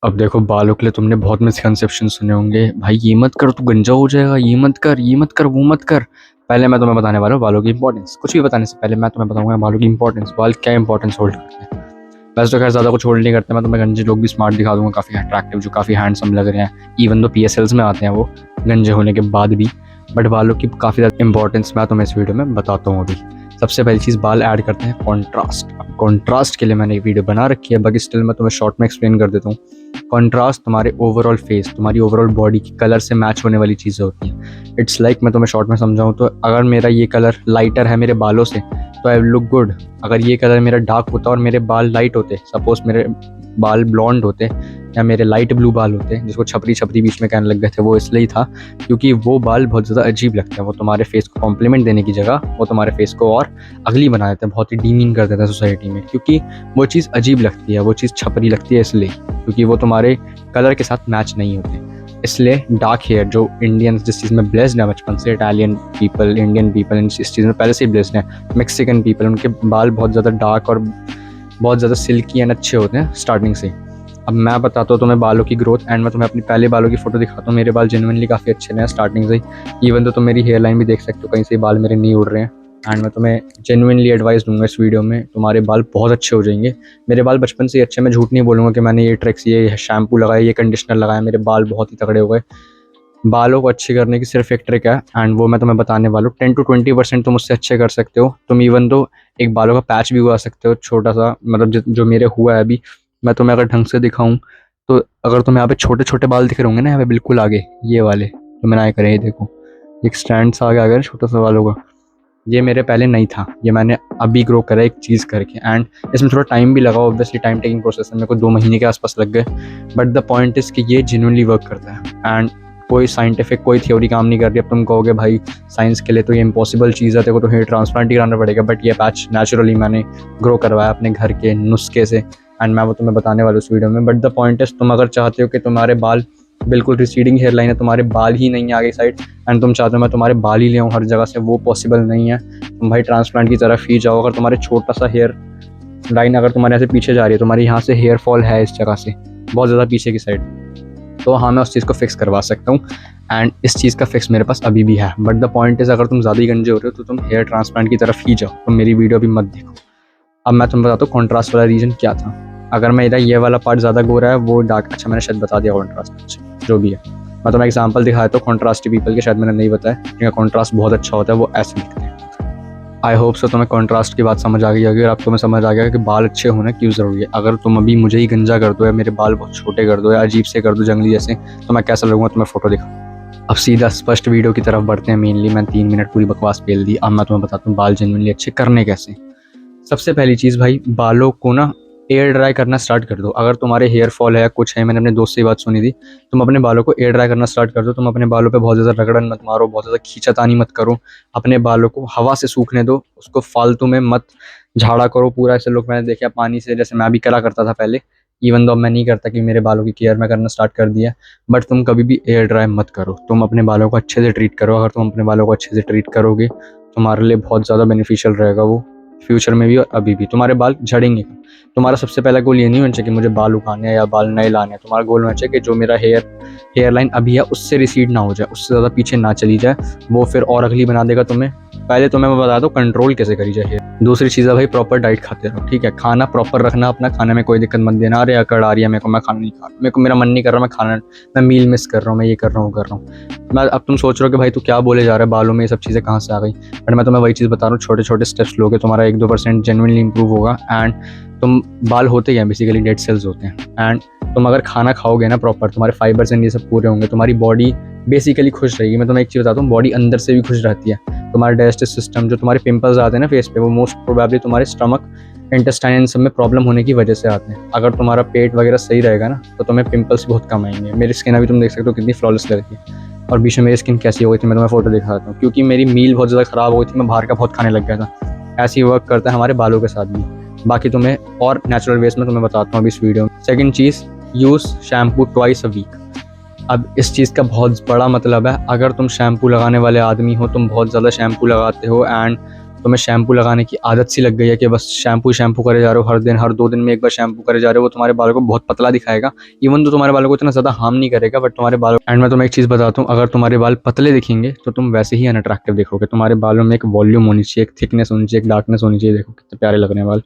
अब देखो, बालों के लिए तुमने बहुत मिसकंसेप्शन सुने होंगे। भाई ये मत कर, तू गंजा हो जाएगा, ये मत कर, ये मत कर, वो मत कर। पहले मैं तुम्हें बताने वाला हूँ बालों की इंपॉर्टेंस। कुछ भी बताने से पहले मैं तुम्हें बताऊंगा बालों की इंपॉर्टेंस, बाल क्या इंपॉर्टेंस होल्ड करते हैं। वैसे तो खैर ज़्यादा कुछ होल्ड नहीं करते। मैं तुम्हें गंजे लोग भी स्मार्ट दिखा दूंगा, काफ़ी अट्रैक्टिव, जो काफ़ी हैंडसम लग रहे हैं, इवन दो PSLs में आते हैं वो गंजे होने के बाद भी। बट बालों की काफ़ी ज़्यादा इंपॉर्टेंस मैं तुम्हें इस वीडियो में बताता हूँ अभी। सबसे पहली चीज़, बाल ऐड करते हैं कॉन्ट्रास्ट। अब कॉन्ट्रास्ट के लिए मैंने एक वीडियो बना रखी है, बाकी स्टिल मैं तुम्हें शॉर्ट में एक्सप्लेन कर देता हूँ। कॉन्ट्रास्ट तुम्हारे ओवरऑल फेस, तुम्हारी ओवरऑल बॉडी की कलर से मैच होने वाली चीज़ें होती हैं। इट्स लाइक मैं तुम्हें शॉर्ट में समझाऊँ तो, अगर मेरा ये कलर लाइटर है मेरे बालों से तो आई विल लुक गुड। अगर ये कलर मेरा डार्क होता और मेरे बाल लाइट होते, सपोज मेरे बाल ब्लॉन्ड होते या मेरे लाइट ब्लू बाल होते, जिसको छपरी छपरी बीच में कहने लग गए थे, वो इसलिए था क्योंकि वो बाल बहुत ज़्यादा अजीब लगते हैं। वो तुम्हारे फेस को कॉम्प्लीमेंट देने की जगह वो तुम्हारे फेस को और अगली बना देते हैं, बहुत ही डीमीन कर देते हैं सोसाइटी में, क्योंकि वो चीज़ अजीब लगती है, वो चीज़ छपरी लगती है इसलिए, क्योंकि वो तुम्हारे कलर के साथ मैच नहीं होते। इसलिए डार्क हेयर, जो इंडियंस जिस चीज़ में ब्लेस्ड है बचपन से, इटालियन पीपल, इंडियन पीपल इस चीज़ में पहले से ही ब्लेस्ड हैं, मैक्सिकन पीपल, उनके बाल बहुत ज़्यादा डार्क और बहुत ज़्यादा सिल्की एंड अच्छे होते हैं स्टार्टिंग से। अब मैं बताता हूँ तुम्हें बालों की ग्रोथ, एंड मैं तुम्हें अपनी पहले बालों की फ़ोटो दिखाता हूँ। मेरे बाल जेनुइनली काफ़ी अच्छे हैं स्टार्टिंग से ही, इवन तो तुम मेरी हेयर लाइन भी देख सकते हो, कहीं से बाल मेरे नहीं उड़ रहे हैं। एंड मैं तुम्हें जेनुइनली एडवाइस दूंगा इस वीडियो में, तुम्हारे बाल बहुत अच्छे हो जाएंगे। मेरे बाल बचपन से ही अच्छे, मैं झूठ नहीं बोलूँगा कि मैंने ये ट्रिक्स, ये शैम्पू लगाया, ये कंडीशनर लगाया, मेरे बाल बहुत ही तगड़े हो गए। बालों को अच्छे करने की सिर्फ एक ट्रिक है, एंड वो मैं तुम्हें बताने वाला हूँ। 10 to 20% तुम उससे अच्छे कर सकते हो। तुम इवन तो एक बालों का पैच भी उगा सकते हो छोटा सा, मतलब जो मेरे हुआ है अभी। मैं तुम्हें अगर ढंग से दिखाऊं तो, अगर तुम्हें यहाँ पे छोटे छोटे बाल दिख रहे होंगे ना, यहाँ पे बिल्कुल आगे, ये वाले जो मैंने आए करे, ये देखो, एक स्टैंड सा आगे आ गया छोटा सा बालों का। ये मेरे पहले नहीं था, ये मैंने अभी ग्रो करा एक चीज़ करके। एंड इसमें थोड़ा टाइम भी लगा, ऑब्वियसली टाइम टेकिंग प्रोसेस है, मेरे को 2 महीने के आसपास लग गए। बट द पॉइंट इज़ कि ये जेन्युइनली वर्क करता है, एंड कोई साइंटिफिक कोई थ्योरी काम नहीं कर रही। अब तुम कहोगे भाई साइंस के लिए तो ये इम्पॉसिबल चीज़ है, तेरे को तो हेयर ट्रांसप्लांट ही कराना पड़ेगा। बट ये पैच नेचुरली मैंने ग्रो करवाया अपने घर के नुस्खे से, एंड मैं वो तुम्हें बताने वाला हूँ इस वीडियो में। बट द पॉइंट इज़, तुम अगर चाहते हो कि तुम्हारे बाल बिल्कुल रिसीडिंग हेयर लाइन है, तुम्हारे बाल ही नहीं है आगे साइड, एंड तुम चाहते हो मैं तुम्हारे बाल ही ले आऊँ हर जगह से, वो पॉसिबल नहीं है। तुम भाई ट्रांसप्लांट की तरफ ही जाओ। अगर तुम्हारे छोटा सा हेयर लाइन अगर तुम्हारे यहाँ से पीछे जा रही है, तुम्हारे यहाँ से हेयर फॉल है इस जगह से बहुत ज़्यादा पीछे की साइड, तो हाँ मैं उस चीज़ को फिक्स करवा सकता हूँ। एंड इस चीज़ का फिक्स मेरे पास अभी भी है। बट द पॉइंट इज़, अगर तुम ज़्यादा ही गंजे हो रहे हो तो तुम हेयर ट्रांसप्लांट की तरफ ही जाओ, तुम मेरी वीडियो भी मत देखो। अब मैं तुम्हें बताता हूँ कॉन्ट्रास्ट वाला रीजन क्या था। अगर मेरा ये वाला पार्ट ज़्यादा गोरा है, वो डार्क, अच्छा मैंने शायद बता दिया कॉन्ट्रास्ट, अच्छा जो भी है। मैं तुम्हें एग्जांपल दिखाया तो कॉन्ट्रास्टी पीपल के, शायद मैंने नहीं बताया, जिनका कॉन्ट्रास्ट बहुत अच्छा होता है वो ऐसे दिखते हैं। आई होप सो तुम्हें कॉन्ट्रास्ट की बात समझ आ गई होगी, और अब तुम्हें समझ आ गया कि बाल अच्छे होना क्यों ज़रूरी है। अगर तुम अभी मुझे ही गंजा कर दो, या मेरे बाल बहुत छोटे कर दो, या अजीब से कर दो जंगली जैसे, तो मैं कैसा लगूंगा तुम्हें फ़ोटो दिखा। अब सीधा स्पष्ट वीडियो की तरफ बढ़ते हैं। मेनली मैं 3 मिनट पूरी बकवास पेल दी, अब मैं तुम्हें बताता हूँ बाल जेन्युइनली अच्छे करने कैसे। सबसे पहली चीज़ भाई, बालों को ना एयर ड्राई करना स्टार्ट कर दो। अगर तुम्हारे हेयर फॉल है, कुछ है, मैंने अपने दोस्त से ही बात सुनी थी, तुम अपने बालों को एयर ड्राई करना स्टार्ट कर दो। तुम अपने बालों पे बहुत ज़्यादा रगड़न मत मारो, बहुत ज़्यादा खींचातानी मत करो। अपने बालों को हवा से सूखने दो, उसको फालतू में मत झाड़ा करो पूरा। ऐसे लोग मैंने देखा पानी से, जैसे मैं भी करा करता था पहले, इवन दो मैं नहीं करता कि मेरे बालों की केयर मैं करना स्टार्ट कर दिया। बट तुम कभी भी एयर ड्राई मत करो, तुम अपने बालों को अच्छे से ट्रीट करो। अगर तुम अपने बालों को अच्छे से ट्रीट करोगे, तुम्हारे लिए बहुत ज़्यादा बेनिफिशियल रहेगा वो, फ्यूचर में भी और अभी भी। तुम्हारे बाल झड़ेंगे। तुम्हारा सबसे पहला गोल ये नहीं होना चाहिए कि मुझे बाल उगाने हैं या बाल नए लाने हैं। तुम्हारा गोल होना चाहिए कि जो मेरा हेयर लाइन अभी है उससे रिसीड ना हो जाए, उससे ज़्यादा पीछे ना चली जाए, वो फिर और अगली बना देगा तुम्हें। पहले तुम्हें मैं बता दूँ कंट्रोल कैसे करी जाए हेयर। दूसरी चीज़ है भाई, प्रॉपर डाइट खाते रहो, ठीक है। खाना प्रॉपर रखना, अपना खाने में कोई दिक्कत मत देना। अरे अकड़ आ रही है मेरे को, मैं खाना नहीं खा रहा, मेरे को मेरा मन नहीं कर रहा, मैं मील मिस कर रहा हूँ, मैं ये कर रहा हूँ। मैं, अब तुम सोच रहे हो कि भाई तू क्या बोले जा रहा है, बालों में ये सब चीज़ें कहाँ से आ गई। बट मैं तुम्हें वही चीज़ बता रहा हूँ, छोटे छोटे स्टेप्स लोगे, तुम्हारा 1-2% जेन्युइनली इंप्रूव होगा। एंड तुम, बाल होते ही हैं बेसिकली डेड सेल्स होते हैं, एंड तुम अगर खाना खाओगे ना प्रॉपर, तुम्हारे फाइबर्स एंड ये सब पूरे होंगे, तुम्हारी बॉडी बेसिकली खुश रहेगी। मैं तुम्हें एक चीज़ बताता हूँ, बॉडी अंदर से भी खुश रहती है। तुम्हारा डाइजेस्टिव सिस्टम, जो तुम्हारे पिंपल्स आते हैं ना फेस पे, वो मोस्ट प्रोबेबली तुम्हारे स्टमक, इंटेस्टाइन सब में प्रॉब्लम होने की वजह से आते हैं। अगर तुम्हारा पेट वगैरह सही रहेगा ना, तो तुम्हें पिंपल्स बहुत कम आएंगे। मेरी स्किन अभी तुम देख सकते हो कितनी फ्लॉलेस लगती है, और बीच में मेरी स्किन कैसी हो गई थी मैं तुम्हें फोटो दिखाता हूँ, क्योंकि मेरी मील बहुत ज़्यादा ख़राब हो गई थी, मैं बाहर का बहुत खाने लग गया था। ऐसे ही वर्क करता है हमारे बालों के साथ भी। बाकी तुम्हें और नेचुरल वेज में तुम्हें बताता हूँ अभी इस वीडियो में। सेकंड चीज़, use shampoo twice a week. अब इस चीज़ का बहुत बड़ा मतलब है, अगर तुम शैम्पू लगाने वाले आदमी हो, तुम बहुत ज़्यादा शैम्पू लगाते हो, एंड तुम्हें शैम्पू लगाने की आदत सी लग गई है कि बस शैम्पू करे जा रहे हो हर दिन, हर 2 दिन में एक बार शैम्पू करे जा रहे हो, वो तुम्हारे बालों को बहुत पतला दिखाएगा। इवन तो तुम्हारे बालों को इतना ज़्यादा हार्म नहीं करेगा, बट तुम्हारे बालों एंड मैं तुम्हें एक चीज़ बताता हूँ, अगर तुम्हारे बाल पतले दिखेंगे तो तुम वैसे ही अनअट्रैक्टिव दिखोगे। तुम्हारे बालों में एक वॉल्यूम होनी चाहिए, एक थिकनेस होनी चाहिए, एक डार्कनेस होनी चाहिए। देखो कितने प्यारे लग रहे हैं बाल।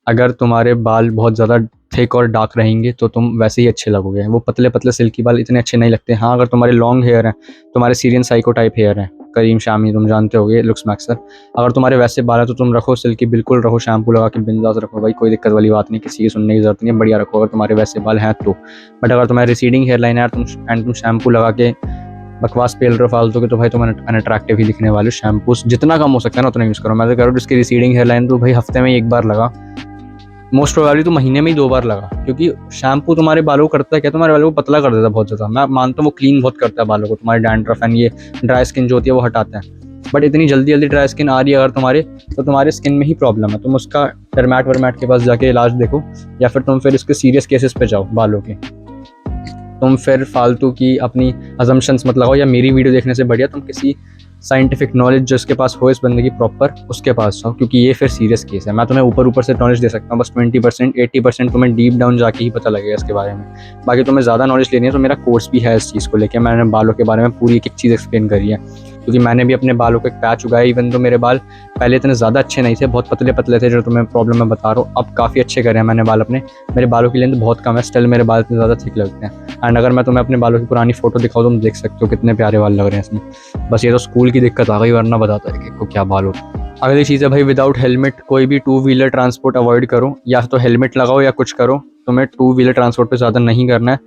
अगर तुम्हारे बाल बहुत ज़्यादा थिक और डार्क रहेंगे तो तुम वैसे ही अच्छे लगोगे। वो पतले पतले सिल्की बाल इतने अच्छे नहीं लगते। हाँ, अगर तुम्हारे लॉन्ग हेयर हैं, तुम्हारे सीरियन साइको टाइप हेयर हैं, करीम शामी तुम जानते होगे, लुक्स मैक्सर, अगर तुम्हारे वैसे बाल है तो तुम रखो सिल्की, बिल्कुल रखो, शैम्पू लगा के बिंदास रखो भाई, कोई दिक्कत वाली बात नहीं, किसी की सुनने की जरूरत नहीं है, बढ़िया रखो अगर तुम्हारे वैसे बाल हैं तो। बट अगर तुम्हारे रिसीडिंग हेयर लाइन है तुम शैम्पू लगा के बकवास पेल रहे हो फालतू के, तो भाई तुम अनअट्रैक्टिव ही दिखने वाले हो। शैम्पू जितना कम हो सकता है ना उतना यूज़ करो। मैं तो कह रहा हूँ जिसकी रिसीडिंग हेयर लाइन तो भाई हफ्ते में एक बार लगा, मोस्ट प्रोबेबली तो महीने में ही 2 बार लगा, क्योंकि शैम्पू तुम्हारे बालों को करता है क्या, तुम्हारे बालों को पतला कर देता है बहुत ज़्यादा। मैं मानता हूँ वो क्लीन बहुत करता है बालों को, तुम्हारे डैंड्रफ एंड ये ड्राई स्किन जो होती है वो हटाता है। बट इतनी जल्दी जल्दी ड्राई स्किन आ रही है अगर तुम्हारे, तो तुम्हारे स्किन में ही प्रॉब्लम है। तुम उसका डर्मैट वर्मैट के पास जाके इलाज देखो, या फिर तुम फिर इसके सीरियस केसेस पे जाओ बालों के। तुम फिर फालतू की अपनी अजम्पशंस मत लगाओ, या मेरी वीडियो देखने से बढ़िया तुम किसी साइंटिफिक नॉलेज जिसके पास हो इस बंदे की प्रॉपर, उसके पास जाओ, क्योंकि ये फिर सीरियस केस है। मैं तुम्हें ऊपर ऊपर से नॉलेज दे सकता हूँ, बस 20% 80% तुम्हें डीप डाउन जाके ही पता लगेगा इसके बारे में। बाकी तुम्हें ज़्यादा नॉलेज लेनी है तो मेरा कोर्स भी है इस चीज़ को लेकर। मैंने बालों के बारे में पूरी एक एक चीज़ एक्सप्लेन करी है, क्योंकि मैंने भी अपने बालों को एक पैच उगाया। इवन तो मेरे बाल पहले इतने ज़्यादा अच्छे नहीं थे, बहुत पतले पतले थे, जो तुम्हें प्रॉब्लम मैं बता रहा हूँ। अब काफ़ी अच्छे करे हैं मैंने बाल अपने। मेरे बालों की लेंथ बहुत कम है, स्टिल मेरे बाल इतने ज़्यादा थिक लगते हैं। एंड अगर मैं तुम्हें अपने बालों की पुरानी फोटो दिखाऊँ तो तुम देख सकते हो कितने प्यारे बाल लग रहे हैं इसमें। बस ये तो स्कूल की दिक्कत आ गई, वरना बताता है कि को क्या बाल हो। अगली चीज़ है भाई, विदाउट हेलमेट कोई भी 2 व्हीलर ट्रांसपोर्ट अवॉइड करो, या तो हेलमेट लगाओ या कुछ करो। तुम्हें 2 व्हीलर ट्रांसपोर्ट पे ज़्यादा नहीं करना है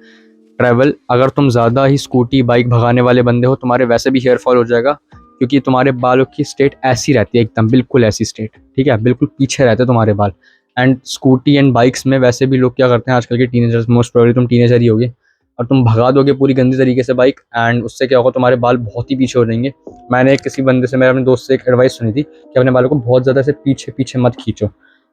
ट्रैवल। अगर तुम ज़्यादा ही स्कूटी बाइक भगाने वाले बंदे हो, तुम्हारे वैसे भी हेयर फॉल हो जाएगा, क्योंकि तुम्हारे बालों की स्टेट ऐसी रहती है एकदम, बिल्कुल ऐसी स्टेट, ठीक है, बिल्कुल पीछे रहते हैं तुम्हारे बाल। एंड स्कूटी एंड बाइक्स में वैसे भी लोग क्या करते हैं आजकल के टीनेजर्स, मोस्ट प्रोबेबली तुम टीनेजर ही होगे, और तुम भगा दोगे पूरी गंदी तरीके से बाइक, एंड उससे क्या होगा, तुम्हारे बाल बहुत ही पीछे हो जाएंगे। मैंने किसी बंदे से, मेरे अपने दोस्त से एक एडवाइस सुनी थी कि अपने बालों को बहुत ज़्यादा से पीछे पीछे मत खींचो।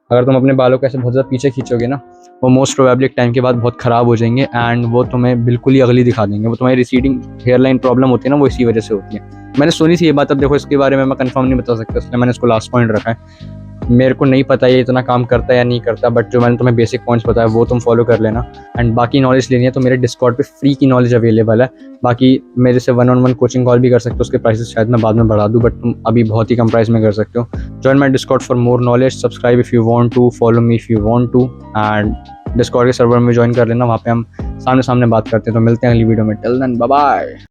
अगर तुम अपने बालों को ऐसे बहुत ज़्यादा पीछे खींचोगे ना, वो मोस्ट प्रोबेबली एक टाइम के बाद बहुत ख़राब हो जाएंगे, एंड वो तुम्हें बिल्कुल ही अगली दिखा देंगे। वो तुम्हारी रिसीडिंग हेयर लाइन प्रॉब्लम होती है ना, वो इसी वजह से होती है। मैंने सुनी थी ये बात, अब देखो इसके बारे में मैं कंफर्म नहीं बता सकता, इसलिए मैंने इसको लास्ट पॉइंट रखा है। मेरे को नहीं पता ये इतना काम करता है या नहीं करता, बट जो मैंने तुम्हें बेसिक पॉइंट्स बताया वो तुम फॉलो कर लेना। एंड बाकी नॉलेज लेनी है तो मेरे डिस्कॉर्ड पे फ्री की नॉलेज अवेलेबल है। बाकी मेरे से 1-on-1 कोचिंग कॉल भी कर सकते हो, उसके प्राइसेस शायद मैं बाद में बढ़ा दूँ, बट तुम अभी बहुत ही कम प्राइस में कर सकते हो। Join my Discord for more knowledge, subscribe if you want to, follow me if you want to, and Discord के सर्वर में ज्वाइन कर लेना, वहाँ पे हम सामने सामने बात करते हैं। तो मिलते हैं अगली वीडियो में, टिल देन बाय बाय।